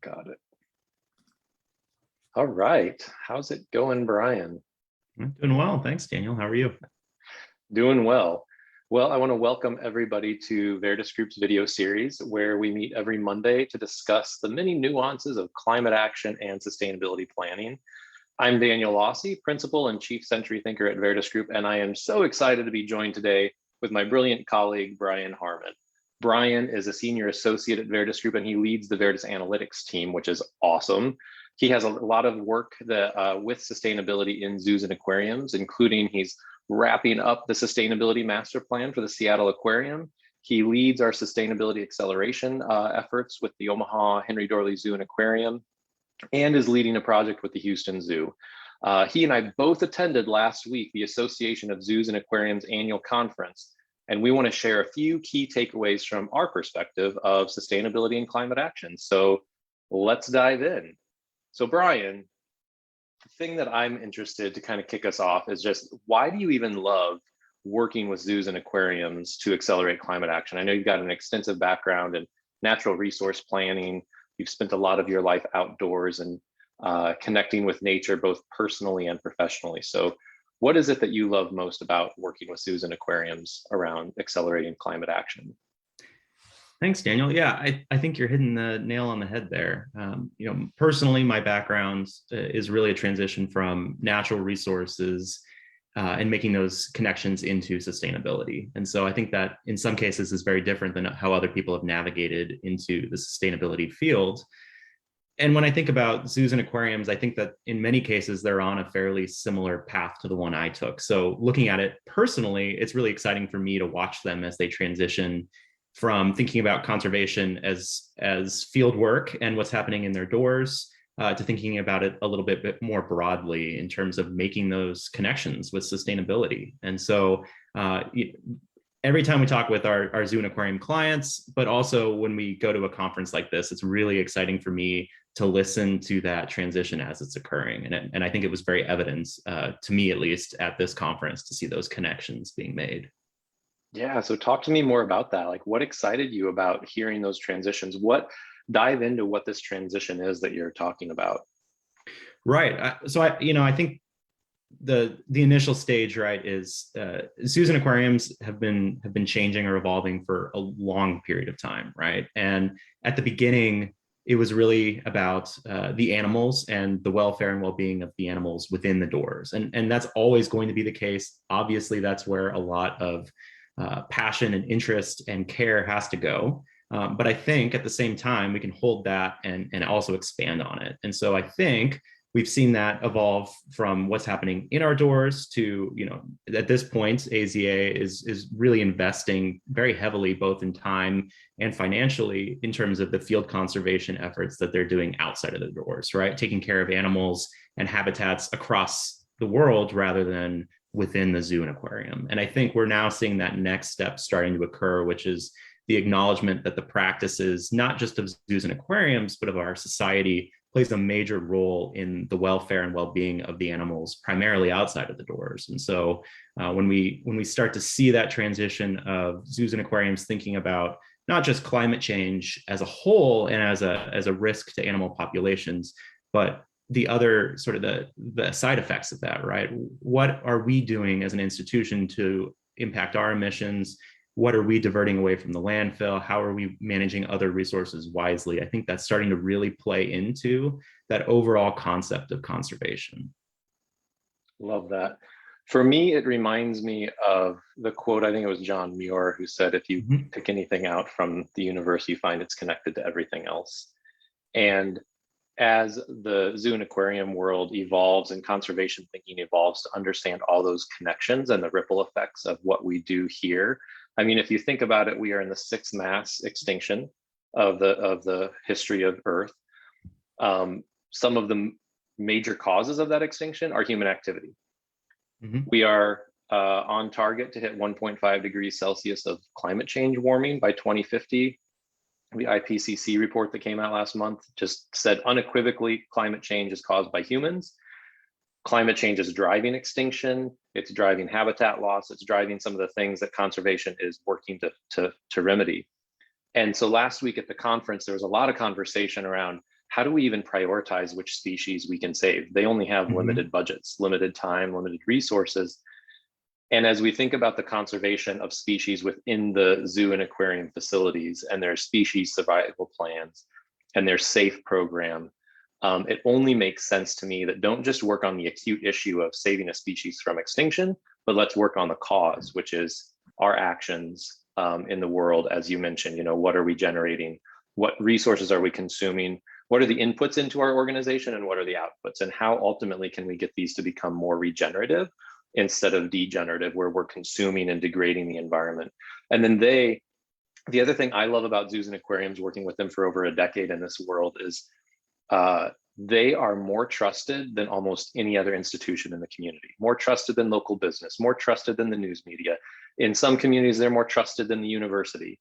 Got it. All right. How's it going, Brian? I'm doing well. Thanks, Daniel. How are you? Doing well. Well, I want to welcome everybody to Verdis Group's video series, where we meet every Monday to discuss the many nuances of climate action and sustainability planning. I'm Daniel Lawse, Principal and Chief Century Thinker at Verdis Group, and I am so excited to be joined today with my brilliant colleague, Brian Harmon. Brian is a Senior Associate at Verdis Group, and he leads the Verdis Analytics team, which is awesome. He has a lot of work with sustainability in zoos and aquariums, including he's wrapping up the sustainability master plan for the Seattle Aquarium. He leads our sustainability acceleration efforts with the Omaha Henry Dorley Zoo and Aquarium, and is leading a project with the Houston Zoo. He and I both attended last week the Association of Zoos and Aquariums annual conference, and we want to share a few key takeaways from our perspective of sustainability and climate action. So let's dive in. So Brian, the thing that I'm interested to kind of kick us off is just, why do you even love working with zoos and aquariums to accelerate climate action? I know you've got an extensive background in natural resource planning. You've spent a lot of your life outdoors and connecting with nature, both personally and professionally. So what is it that you love most about working with zoos and aquariums around accelerating climate action? Thanks, Daniel. Yeah, I think you're hitting the nail on the head there. Personally, my background is really a transition from natural resources and making those connections into sustainability. And so I think that in some cases is very different than how other people have navigated into the sustainability field. And when I think about zoos and aquariums, I think that in many cases, they're on a fairly similar path to the one I took. So looking at it personally, it's really exciting for me to watch them as they transition from thinking about conservation as field work and what's happening in their doors to thinking about it a little bit more broadly in terms of making those connections with sustainability. And so every time we talk with our zoo and aquarium clients, but also when we go to a conference like this, it's really exciting for me to listen to that transition as it's occurring. And I think it was very evident to me, at least at this conference, to see those connections being made. Yeah, so talk to me more about that. Like, what excited you about hearing those transitions? Dive into what this transition is that you're talking about. Right. So I think the initial stage, right, is zoos and aquariums have been changing or evolving for a long period of time, right? And at the beginning, it was really about the animals and the welfare and well-being of the animals within the doors, and that's always going to be the case. Obviously, that's where a lot of passion and interest and care has to go. But I think at the same time, we can hold that and also expand on it. And so I think we've seen that evolve from what's happening in our doors to, at this point, AZA is really investing very heavily, both in time and financially, in terms of the field conservation efforts that they're doing outside of the doors, right? Taking care of animals and habitats across the world rather than within the zoo and aquarium. And I think we're now seeing that next step starting to occur, which is the acknowledgement that the practices, not just of zoos and aquariums, but of our society, plays a major role in the welfare and well-being of the animals, primarily outside of the doors. And so when we start to see that transition of zoos and aquariums thinking about not just climate change as a whole and as a risk to animal populations, but the other sort of the side effects of that, right? What are we doing as an institution to impact our emissions? What are we diverting away from the landfill? How are we managing other resources wisely? I think that's starting to really play into that overall concept of conservation. Love that. For me, it reminds me of the quote, I think it was John Muir, who said, if you pick anything out from the universe, you find it's connected to everything else. And as the zoo and aquarium world evolves and conservation thinking evolves to understand all those connections and the ripple effects of what we do here. I mean, if you think about it, we are in the sixth mass extinction of the history of Earth. Some of the major causes of that extinction are human activity. We are on target to hit 1.5 degrees Celsius of climate change warming by 2050. The IPCC report that came out last month just said unequivocally climate change is caused by humans. Climate change is driving extinction, it's driving habitat loss, it's driving some of the things that conservation is working to remedy. And so last week at the conference, there was a lot of conversation around how do we even prioritize which species we can save? They only have limited budgets, limited time, limited resources. And as we think about the conservation of species within the zoo and aquarium facilities and their species survival plans and their SAFE program, it only makes sense to me that don't just work on the acute issue of saving a species from extinction, but let's work on the cause, which is our actions in the world. As you mentioned, what are we generating? What resources are we consuming? What are the inputs into our organization and what are the outputs? And how ultimately can we get these to become more regenerative instead of degenerative, where we're consuming and degrading the environment? And then the other thing I love about zoos and aquariums, working with them for over a decade in this world, is they are more trusted than almost any other institution in the community, more trusted than local business, more trusted than the news media. In some communities, they're more trusted than the university.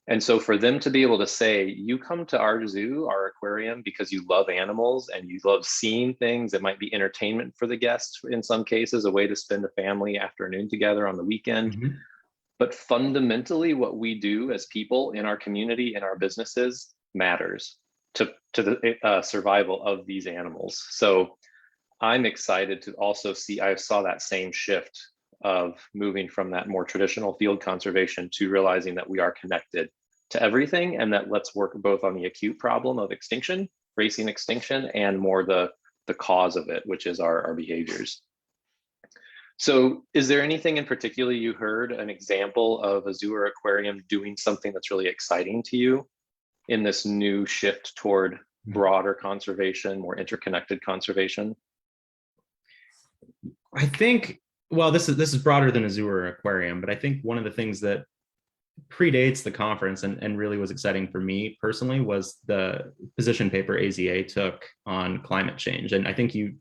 And so for them to be able to say, you come to our zoo, our aquarium, because you love animals and you love seeing things that might be entertainment for the guests, in some cases, a way to spend a family afternoon together on the weekend. But fundamentally, what we do as people in our community, in our businesses, matters to the survival of these animals. So I'm excited to also see, I saw that same shift of moving from that more traditional field conservation to realizing that we are connected to everything, and that let's work both on the acute problem of extinction, racing extinction, and more the cause of it, which is our behaviors. So is there anything in particular you heard, an example of a zoo or aquarium doing something that's really exciting to you in this new shift toward broader conservation, more interconnected conservation? I think, well, this is broader than a zoo or aquarium, but I think one of the things that predates the conference and really was exciting for me personally was the position paper AZA took on climate change. And I think you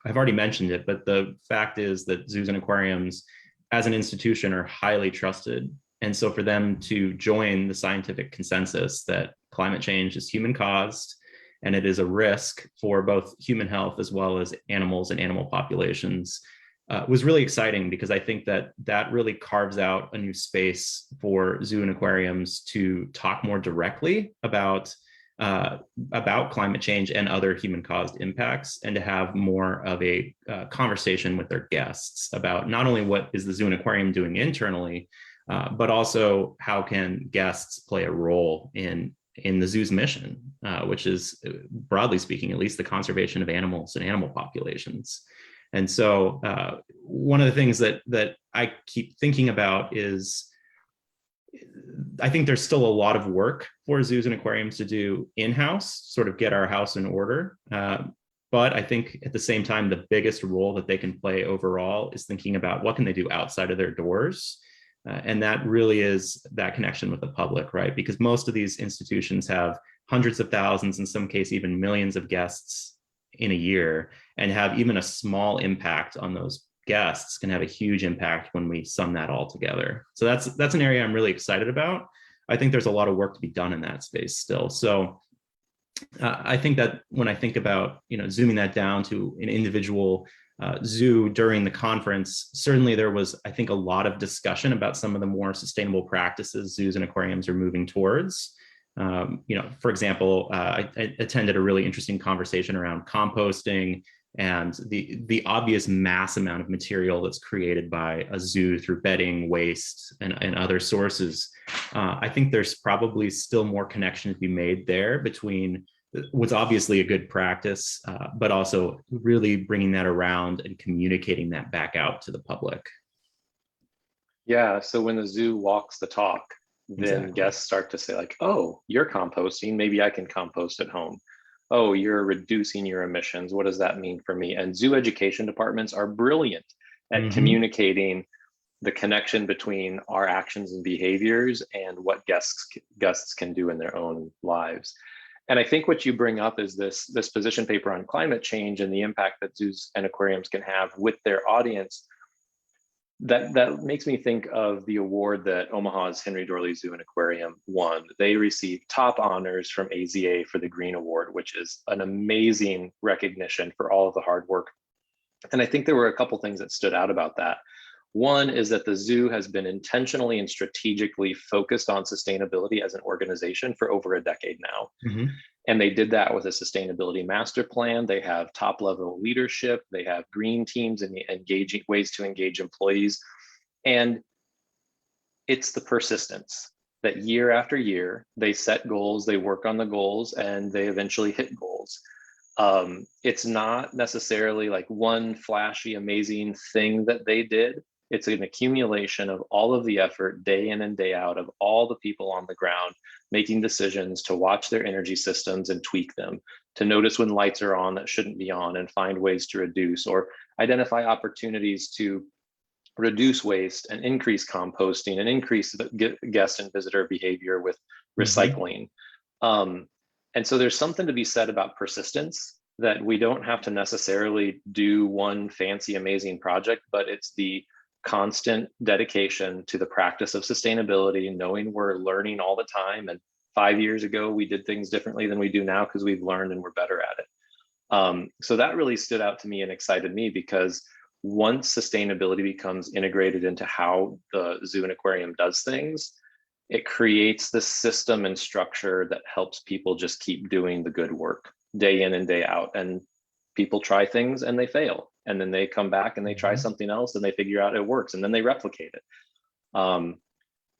have already mentioned it, but the fact is that zoos and aquariums as an institution are highly trusted. And so for them to join the scientific consensus that climate change is human caused and it is a risk for both human health as well as animals and animal populations was really exciting, because I think that really carves out a new space for zoo and aquariums to talk more directly about climate change and other human-caused impacts, and to have more of a conversation with their guests about not only what is the zoo and aquarium doing internally, but also how can guests play a role in the zoo's mission, which is, broadly speaking, at least the conservation of animals and animal populations. And so one of the things that I keep thinking about is, I think there's still a lot of work for zoos and aquariums to do in-house, sort of get our house in order. But I think at the same time, the biggest role that they can play overall is thinking about what can they do outside of their doors. And that really is that connection with the public, right? Because most of these institutions have hundreds of thousands, in some cases even millions of guests in a year, and have even a small impact on those guests can have a huge impact when we sum that all together. So that's an area I'm really excited about. I think there's a lot of work to be done in that space still. So I think that when I think about, zooming that down to an individual zoo during the conference, certainly there was, I think, a lot of discussion about some of the more sustainable practices zoos and aquariums are moving towards. For example, I attended a really interesting conversation around composting and the obvious mass amount of material that's created by a zoo through bedding, waste, and other sources. I think there's probably still more connection to be made there between what's obviously a good practice, but also really bringing that around and communicating that back out to the public. Yeah, so when the zoo walks the talk, then Exactly. guests start to say like, oh, you're composting, maybe I can compost at home. Oh, you're reducing your emissions. What does that mean for me? And zoo education departments are brilliant at communicating the connection between our actions and behaviors and what guests can do in their own lives. And I think what you bring up is this position paper on climate change and the impact that zoos and aquariums can have with their audience. That makes me think of the award that Omaha's Henry Dorley Zoo and Aquarium won. They received top honors from AZA for the Green Award, which is an amazing recognition for all of the hard work. And I think there were a couple things that stood out about that. One is that the zoo has been intentionally and strategically focused on sustainability as an organization for over a decade now. And they did that with a sustainability master plan. They have top level leadership. They have green teams and engaging ways to engage employees. And it's the persistence that year after year, they set goals, they work on the goals, and they eventually hit goals. It's not necessarily like one flashy, amazing thing that they did. It's an accumulation of all of the effort day in and day out of all the people on the ground making decisions to watch their energy systems and tweak them, to notice when lights are on that shouldn't be on and find ways to reduce, or identify opportunities to reduce waste and increase composting and increase the guest and visitor behavior with recycling. And so there's something to be said about persistence, that we don't have to necessarily do one fancy, amazing project, but it's the constant dedication to the practice of sustainability, knowing we're learning all the time. And 5 years ago, we did things differently than we do now because we've learned and we're better at it. So that really stood out to me and excited me, because once sustainability becomes integrated into how the zoo and aquarium does things, it creates this system and structure that helps people just keep doing the good work day in and day out. And people try things and they fail, and then they come back and they try something else and they figure out it works, and then they replicate it.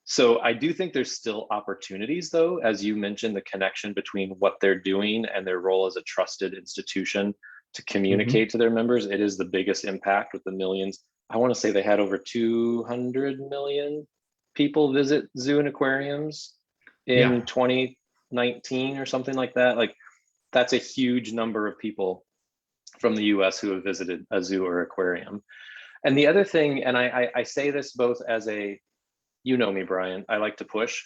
So I do think there's still opportunities, though, as you mentioned, the connection between what they're doing and their role as a trusted institution to communicate to their members. It is the biggest impact with the millions. I want to say they had over 200 million people visit zoo and aquariums in 2019 or something like that. Like, that's a huge number of people from the US who have visited a zoo or aquarium. And the other thing, and I say this both as a, you know me, Brian, I like to push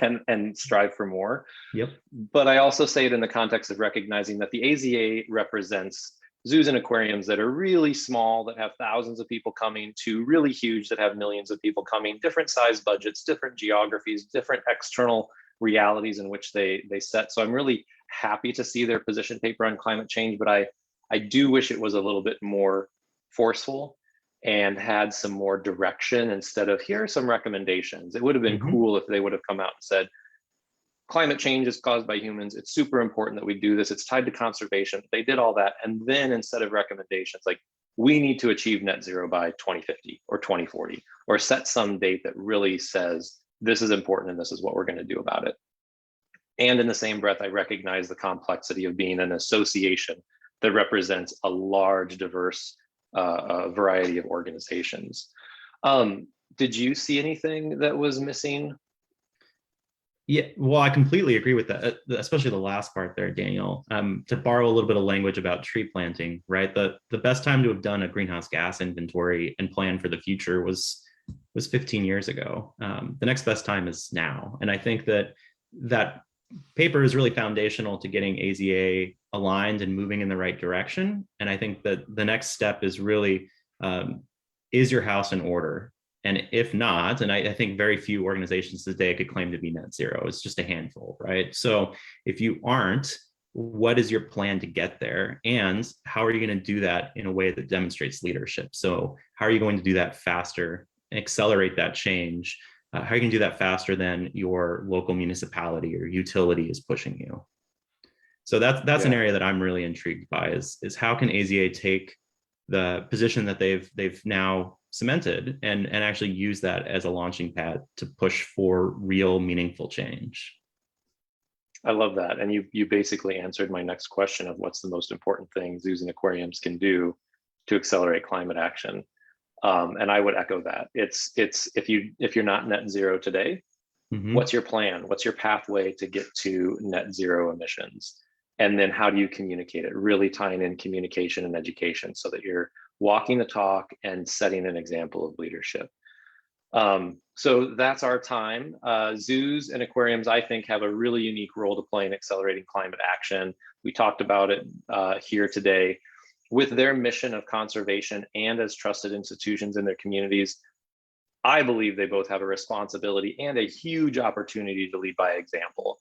and strive for more. Yep. But I also say it in the context of recognizing that the AZA represents zoos and aquariums that are really small, that have thousands of people coming, to really huge that have millions of people coming, different size budgets, different geographies, different external realities in which they set. So I'm really happy to see their position paper on climate change, but I do wish it was a little bit more forceful and had some more direction instead of, here are some recommendations. It would have been cool if they would have come out and said, climate change is caused by humans. It's super important that we do this. It's tied to conservation. They did all that. And then instead of recommendations, like, we need to achieve net zero by 2050 or 2040, or set some date that really says, this is important and this is what we're going to do about it. And in the same breath, I recognize the complexity of being an association that represents a large, diverse variety of organizations. Did you see anything that was missing? Yeah, well, I completely agree with that, especially the last part there, Daniel. To borrow a little bit of language about tree planting, right? The best time to have done a greenhouse gas inventory and plan for the future was 15 years ago. The next best time is now. And I think that paper is really foundational to getting AZA aligned and moving in the right direction. And I think that the next step is really, is your house in order? And if not, and I think very few organizations today could claim to be net zero. It's just a handful, right? So if you aren't, what is your plan to get there? And how are you going to do that in a way that demonstrates leadership? So how are you going to do that faster, accelerate that change? How are you going to do that faster than your local municipality or utility is pushing you? So that's an area that I'm really intrigued by, is how can AZA take the position that they've now cemented and actually use that as a launching pad to push for real meaningful change. I love that. And you basically answered my next question of what's the most important thing zoos and aquariums can do to accelerate climate action. And I would echo that. It's if you're not net zero today, what's your plan? What's your pathway to get to net zero emissions? And then how do you communicate it? Really tying in communication and education so that you're walking the talk and setting an example of leadership. So that's our time. Zoos and aquariums, I think, have a really unique role to play in accelerating climate action. We talked about it here today. With their mission of conservation and as trusted institutions in their communities, I believe they both have a responsibility and a huge opportunity to lead by example.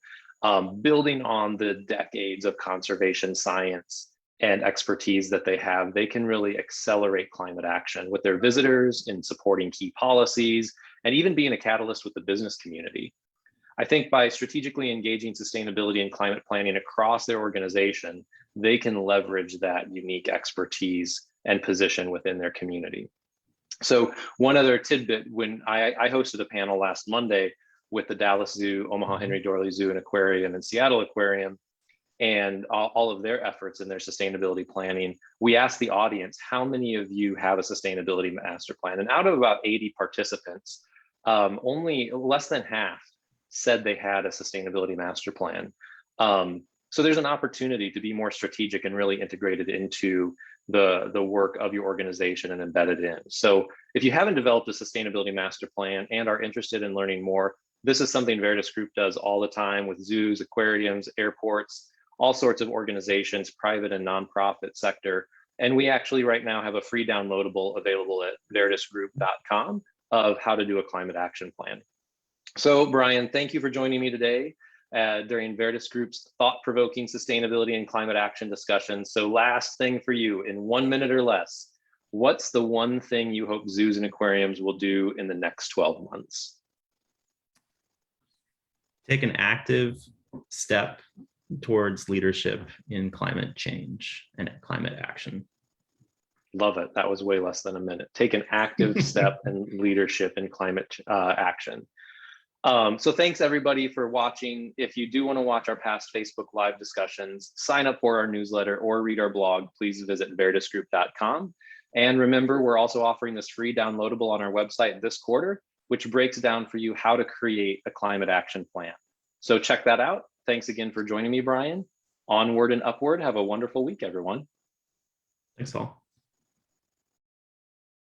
Building on the decades of conservation science and expertise that they have, they can really accelerate climate action with their visitors in supporting key policies and even being a catalyst with the business community. I think by strategically engaging sustainability and climate planning across their organization, they can leverage that unique expertise and position within their community. So one other tidbit, when I hosted a panel last Monday with the Dallas Zoo, Omaha Henry Dorley Zoo and Aquarium, and Seattle Aquarium, and all of their efforts in their sustainability planning, we asked the audience, how many of you have a sustainability master plan? And out of about 80 participants, only less than half said they had a sustainability master plan. So there's an opportunity to be more strategic and really integrated into the work of your organization and embedded in. So if you haven't developed a sustainability master plan and are interested in learning more, this is something Verdis Group does all the time with zoos, aquariums, airports, all sorts of organizations, private and nonprofit sector. And we actually right now have a free downloadable available at verdisgroup.com of how to do a climate action plan. So Brian, thank you for joining me today during Verdis Group's thought-provoking sustainability and climate action discussion. So last thing for you, in 1 minute or less, what's the one thing you hope zoos and aquariums will do in the next 12 months? Take an active step towards leadership in climate change and climate action. Love it. That was way less than a minute. Take an active step in leadership in climate action. So thanks everybody for watching. If you do want to watch our past Facebook Live discussions, sign up for our newsletter or read our blog, please visit verdisgroup.com. And remember, we're also offering this free downloadable on our website this quarter, which breaks down for you how to create a climate action plan. So check that out. Thanks again for joining me, Brian. Onward and upward. Have a wonderful week, everyone. Thanks all.